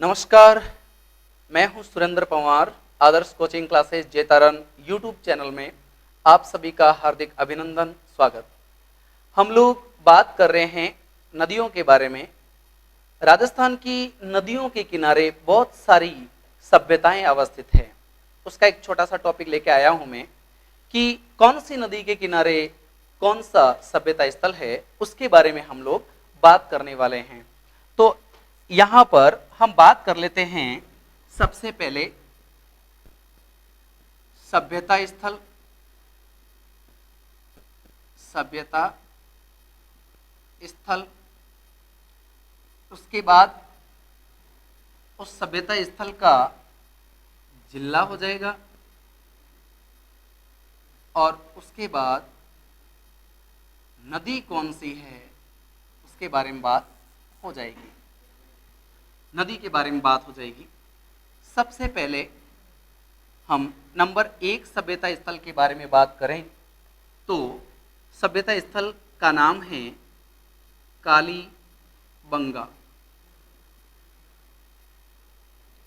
नमस्कार, मैं हूं सुरेंद्र पवार। आदर्श coaching classes Jaitaran YouTube channel में आप सभी का हार्दिक अभिनंदन, स्वागत। हम लोग बात कर रहे हैं नदियों के बारे में। राजस्थान की नदियों के किनारे बहुत सारी सभ्यताएं अवस्थित हैं। उसका एक छोटा सा टॉपिक लेके आया हूं मैं कि कौन सी नदी के किनारे कौन सा सभ्यता स्थल है, उसके बारे में हम लोग बात करने वाले हैं। तो यहां पर हम बात कर लेते हैं सबसे पहले सभ्यता स्थल, सभ्यता स्थल। उसके बाद उस सभ्यता स्थल का जिला हो जाएगा और उसके बाद नदी कौन सी है उसके बारे में बात हो जाएगी। नदी के बारे में बात हो जाएगी। सबसे पहले हम नंबर 1 सभ्यता स्थल के बारे में बात करें तो सभ्यता स्थल का नाम है कालीबंगा।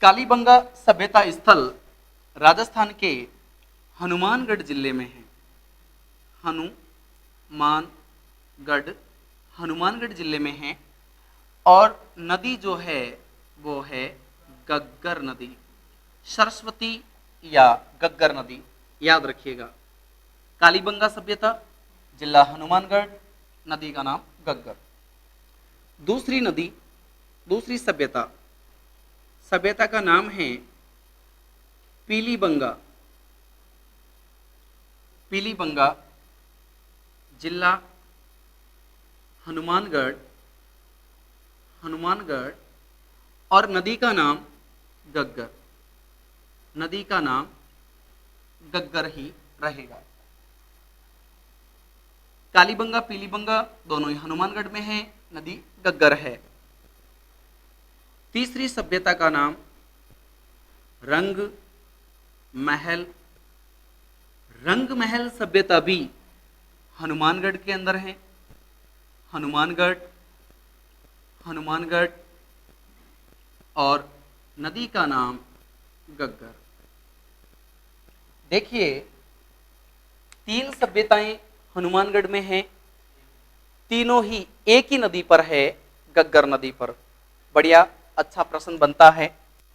कालीबंगा सभ्यता स्थल राजस्थान के हनुमानगढ़ जिले में है। हनुमानगढ़ जिले में है और नदी जो है वो है गग्गर नदी, सरस्वती या गग्गर नदी, याद रखिएगा। कालीबंगा सभ्यता, जिला हनुमानगढ़, नदी का नाम गग्गर। दूसरी नदी, दूसरी सभ्यता, सभ्यता का नाम है पीलीबंगा। पीलीबंगा, जिला हनुमानगढ़ और नदी का नाम गग्गर। नदी का नाम गग्गर ही रहेगा। कालीबंगा, पीलीबंगा दोनों ही हनुमानगढ़ में है, नदी गग्गर है। तीसरी सभ्यता का नाम रंग महल। रंग महल सभ्यता भी हनुमानगढ़ के अंदर है। हनुमानगढ़ और नदी का नाम गग्गर। देखिए, 3 सभ्यताएं हनुमानगढ़ में हैं, तीनों ही एक ही नदी पर है, गग्गर नदी पर। बढ़िया, अच्छा प्रश्न बनता है।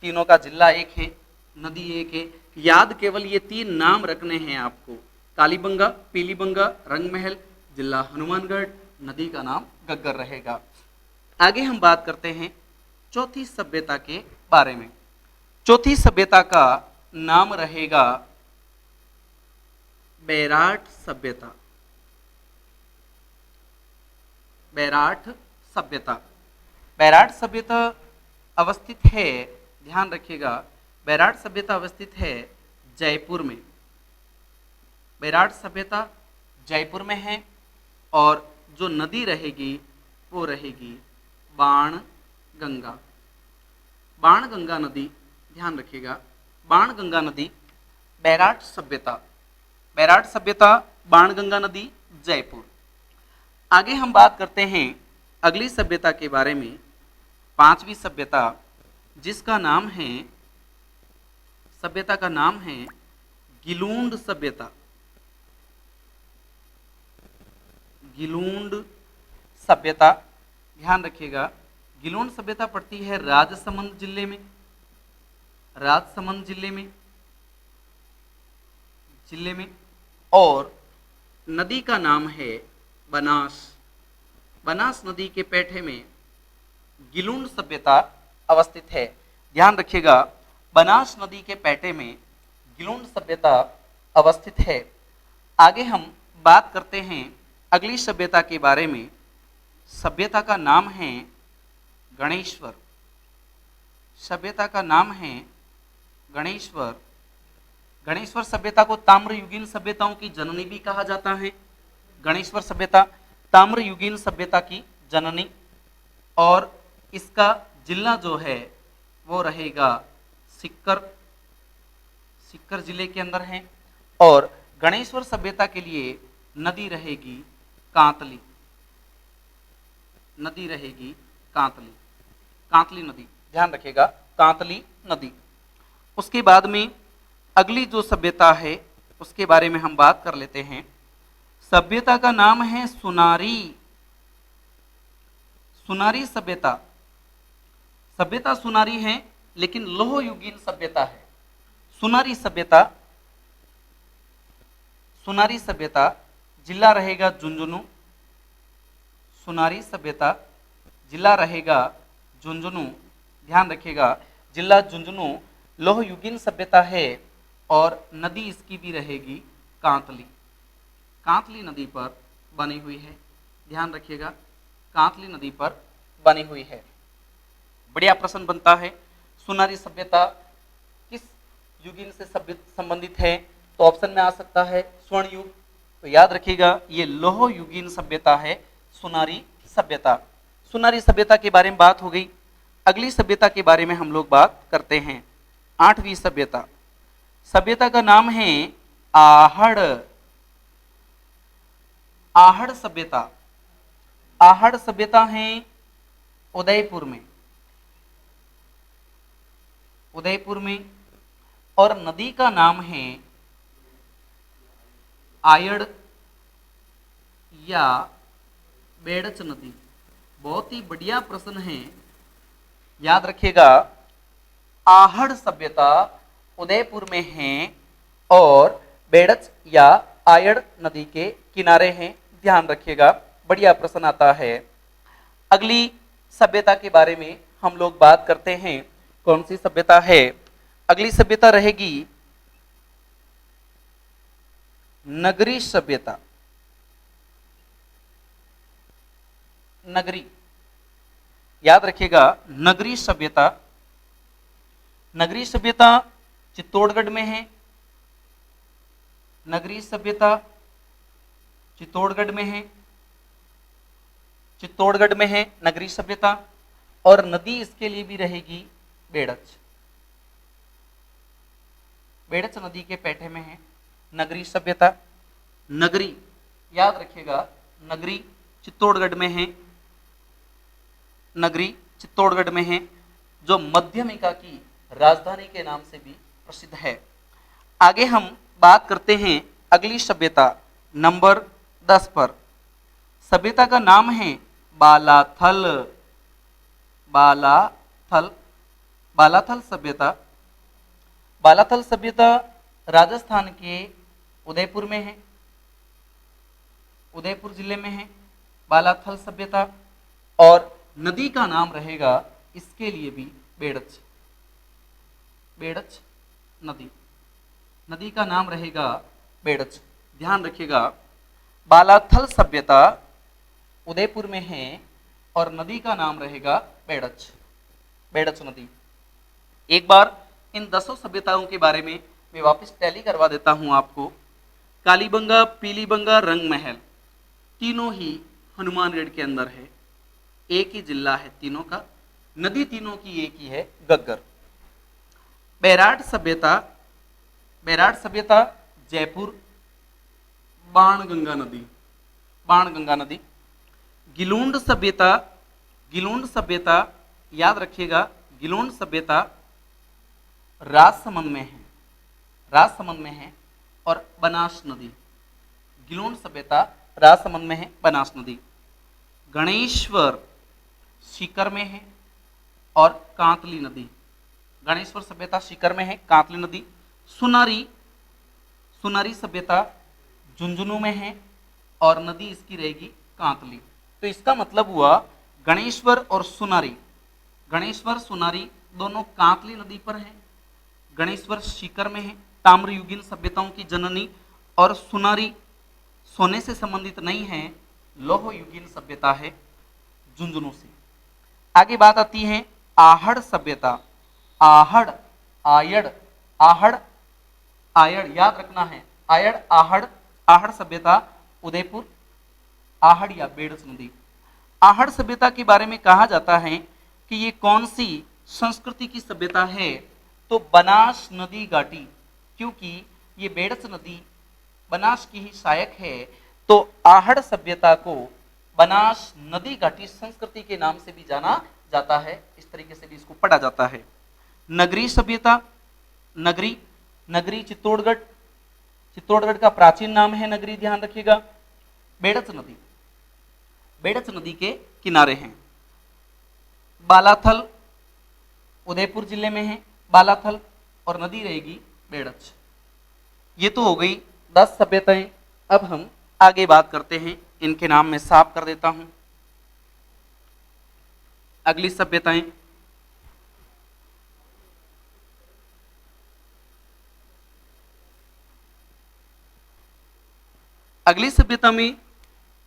तीनों का जिला एक है, नदी एक है। याद केवल ये 3 नाम रखने हैं आपको, कालीबंगा, पीलीबंगा, रंगमहल, जिला हनुमानगढ़, नदी का नाम गग्गर रहेगा। आगे हम बात करते हैं चौथी सभ्यता के बारे में। चौथी सभ्यता का नाम रहेगा बैराठ सभ्यता। बैराठ सभ्यता, बैराठ सभ्यता अवस्थित है, ध्यान रखिएगा, बैराठ सभ्यता अवस्थित है जयपुर में। बैराठ सभ्यता जयपुर में है और जो नदी रहेगी वो रहेगी बाणगंगा। बाणगंगा नदी, ध्यान रखिएगा, बाणगंगा नदी बैराठ सभ्यता, बैराठ सभ्यता, बाणगंगा नदी, जयपुर। आगे हम बात करते हैं अगली सभ्यता के बारे में, 5वीं सभ्यता, जिसका नाम है, सभ्यता का नाम है गिलूंड सभ्यता। गिलूंड सभ्यता, ध्यान रखिएगा, गिलूंड सभ्यता पड़ती है राजसमंद जिले में। राजसमंद जिले में और नदी का नाम है बनास। बनास नदी के पैठे में गिलूंड सभ्यता अवस्थित है। ध्यान रखिएगा, बनास नदी के पैठे में गिलूंड सभ्यता अवस्थित है। आगे हम बात करते हैं अगली सभ्यता के बारे में। सभ्यता का नाम है गणेश्वर। सभ्यता का नाम है गणेश्वर। गणेश्वर सभ्यता को ताम्रयुगीन सभ्यताओं की जननी भी कहा जाता है। गणेश्वर सभ्यता ताम्रयुगीन सभ्यता की जननी, और इसका जिला जो है वो रहेगा सीकर। सीकर जिले के अंदर है और गणेश्वर सभ्यता के लिए नदी रहेगी कांतली। नदी रहेगी कांतली, कांतली नदी, ध्यान रखिएगा, कांतली नदी। उसके बाद में अगली जो सभ्यता है उसके बारे में हम बात कर लेते हैं। सभ्यता का नाम है सुनारी। सुनारी सभ्यता, सभ्यता सुनारी है लेकिन लोह युगीन सभ्यता है। सुनारी सभ्यता, सुनारी सभ्यता जिला रहेगा झुंझुनू। सुनारी सभ्यता जिला रहेगा झुंझुनू, ध्यान रखिएगा जिला झुंझुनू लोह युगीन सभ्यता है और नदी इसकी भी रहेगी कांतली। कांतली नदी पर बनी हुई है, ध्यान रखिएगा कांतली नदी पर बनी हुई है। बढ़िया प्रश्न बनता है, सुनारी सभ्यता किस युगीन से संबंधित है? तो ऑप्शन में आ सकता है स्वर्ण युग। तो याद रखिएगा ये लोह युगीन सभ्यता है सुनारी सभ्यता। सुनारी सभ्यता के बारे में बात हो गई। अगली सभ्यता के बारे में हम लोग बात करते हैं, आठवीं सभ्यता। सभ्यता का नाम है आहड़। आहड़ सभ्यता, आहड़ सभ्यता है उदयपुर में, उदयपुर में, और नदी का नाम है आयड़ या बेड़च नदी। बहुत ही बढ़िया प्रश्न है, याद रखिएगा आहड़ सभ्यता उदयपुर में है और बेड़च या आयड़ नदी के किनारे हैं, ध्यान रखिएगा बढ़िया प्रश्न आता है। अगली सभ्यता के बारे में हम लोग बात करते हैं, कौन सी सभ्यता है? अगली सभ्यता रहेगी नगरी सभ्यता। नगरी, याद रखिएगा नगरी सभ्यता। नगरी सभ्यता चित्तौड़गढ़ में है। नगरी सभ्यता चित्तौड़गढ़ में है, चित्तौड़गढ़ में है नगरी सभ्यता, और नदी इसके लिए भी रहेगी बेड़च। बेड़च नदी के पेटे में है नगरी सभ्यता। नगरी, याद रखिएगा नगरी चित्तौड़गढ़ में है, नगरी चित्तौड़गढ़ में है, जो मध्यमिका की राजधानी के नाम से भी प्रसिद्ध है। आगे हम बात करते हैं अगली सभ्यता नंबर 10 पर। सभ्यता का नाम है बालाथल। बालाथल, बालाथल सभ्यता। बालाथल सभ्यता राजस्थान के उदयपुर में है, उदयपुर जिले में है बालाथल सभ्यता, और नदी का नाम रहेगा इसके लिए भी बेड़च। बेड़च नदी, नदी का नाम रहेगा बेड़च। ध्यान रखिएगा बालाथल सभ्यता उदयपुर में है और नदी का नाम रहेगा बेड़च, बेड़च नदी। एक बार इन 10 सभ्यताओं के बारे में मैं वापस टैली करवा देता हूं आपको। कालीबंगा, पीलीबंगा, रंग महल तीनों ही हनुमानगढ़ के अंदर है, एक ही जिला है तीनों का, नदी तीनों की एक ही है गग्गर। बैराट सभ्यता, बैराट सभ्यता जयपुर, बाणगंगा नदी, बाणगंगा नदी। गिलूंड सभ्यता, गिलूंड सभ्यता याद रखिएगा गिलूंड सभ्यता राजसमंद में है, राजसमंद में है, और बनास नदी। गिलूंड सभ्यता राजसमंद में है, बनास नदी। गणेश्वर सीकर में है और कांतली नदी। गणेश्वर सभ्यता सीकर में है, कांतली नदी। सुनारी, सुनारी सभ्यता झुंझुनू में है और नदी इसकी रहेगी कांतली। तो इसका मतलब हुआ गणेश्वर और सुनारी, गणेश्वर सुनारी दोनों कांतली नदी पर है। गणेश्वर सीकर में है, ताम्रयुगीन सभ्यताओं की जननी, और सुनारी सोने से संबंधित नहीं है, लौह युगीन सभ्यता है झुंझुनू से। आगे बात आती है आहड़ सभ्यता। आहड़, आयड़, आहड़, आयड़ याद रखना है, आयड़, आहड़, आहड़ सभ्यता उदयपुर, आहड़ या बेड़च नदी। आहड़ सभ्यता के बारे में कहा जाता है कि ये कौन सी संस्कृति की सभ्यता है? तो बनास नदी घाटी, क्योंकि ये बेड़च नदी बनास की ही सहायक है, तो आहड़ सभ्यता को बनास नदी घाटी संस्कृति के नाम से भी जाना जाता है। इस तरीके से भी इसको पढ़ा जाता है। नगरी सभ्यता, नगरी, नगरी चित्तौड़गढ़, चित्तौड़गढ़ का प्राचीन नाम है नगरी, ध्यान रखिएगा। बेड़च नदी, बेड़च नदी के किनारे हैं। बालाथल उदयपुर जिले में है बालाथल, और नदी रहेगी बेड़च। ये तो हो गई 10 सभ्यताएं। अब हम आगे बात करते हैं, इनके नाम मैं साफ कर देता हूं। अगली सभ्यताएं, अगली सभ्यता में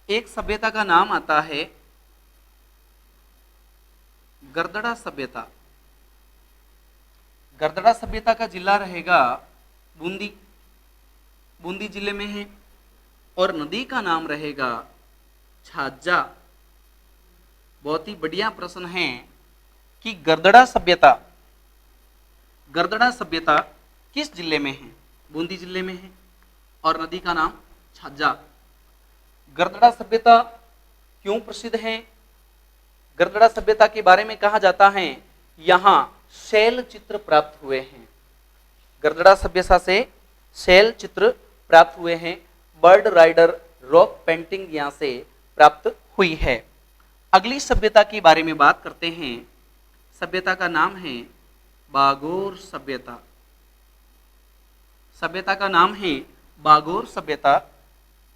एक सभ्यता का नाम आता है गरदड़ा सभ्यता। गरदड़ा सभ्यता का जिला रहेगा बूंदी, बूंदी जिले में है, और नदी का नाम रहेगा छाजा। बहुत ही बढ़िया प्रश्न है कि गरदड़ा सभ्यता, गरदड़ा सभ्यता किस जिले में है? बूंदी जिले में है, और नदी का नाम छाजा। गरदड़ा सभ्यता क्यों प्रसिद्ध है? गरदड़ा सभ्यता के बारे में कहा जाता है यहां शैल चित्र प्राप्त हुए हैं। गरदड़ा सभ्यता से शैल चित्र प्राप्त हुए हैं। बर्ड राइडर रॉक पेंटिंग यहां से प्राप्त हुई है। अगली सभ्यता के बारे में बात करते हैं। सभ्यता का नाम है बागोर सभ्यता। सभ्यता का नाम है बागोर सभ्यता।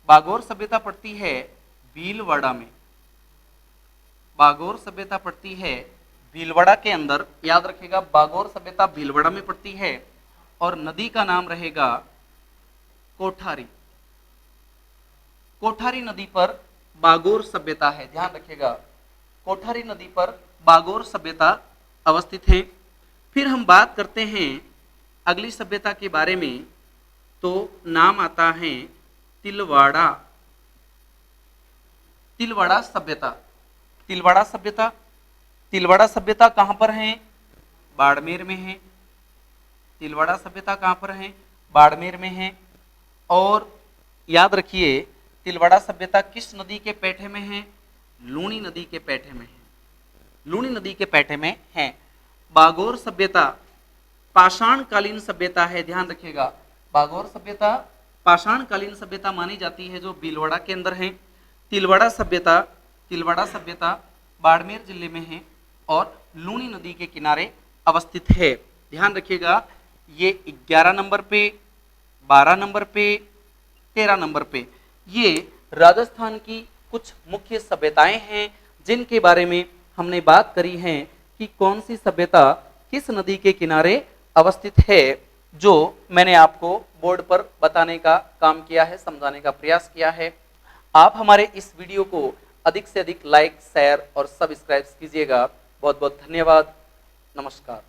बागोर सभ्यता पड़ती है भीलवाड़ा में। बागोर सभ्यता पड़ती है भीलवाड़ा के अंदर, याद रखिएगा, बागोर सभ्यता भीलवाड़ा में पड़ती है, और नदी का नाम रहेगा कोठारी। कोठारी नदी पर बागोर सभ्यता है, ध्यान रखिएगा, कोठारी नदी पर बागोर सभ्यता अवस्थित है। फिर हम बात करते हैं अगली सभ्यता के बारे में, तो नाम आता है तिलवाड़ा। तिलवाड़ा सभ्यता, तिलवाड़ा सभ्यता, तिलवाड़ा सभ्यता कहां पर है? बाड़मेर में है। तिलवाड़ा सभ्यता कहां पर है? बाड़मेर में है। और याद रखिए, तिलवाड़ा सभ्यता किस नदी के पैठे में है? लूणी नदी के पैठे में है। लूणी नदी के पैठे में है। बागोर सभ्यता पाषाणकालीन सभ्यता है, ध्यान रखिएगा। बागोर सभ्यता पाषाणकालीन सभ्यता मानी जाती है, जो भीलवाड़ा के अंदर है। तिलवाड़ा सभ्यता, तिलवाड़ा सभ्यता बाड़मेर जिले में है और लूणी नदी के किनारे अवस्थित है। ध्यान रखिएगा, ये 11 नंबर पे, 12 नंबर पे, 13 नंबर पे ये राजस्थान की कुछ मुख्य सभ्यताएं हैं, जिनके बारे में हमने बात करी है कि कौन सी सभ्यता किस नदी के किनारे अवस्थित है, जो मैंने आपको बोर्ड पर बताने का काम किया है, समझाने का प्रयास किया है। आप हमारे इस वीडियो को अधिक से अधिक लाइक, शेयर और सब्सक्राइब कीजिएगा। बहुत बहुत धन्यवाद। नमस्कार।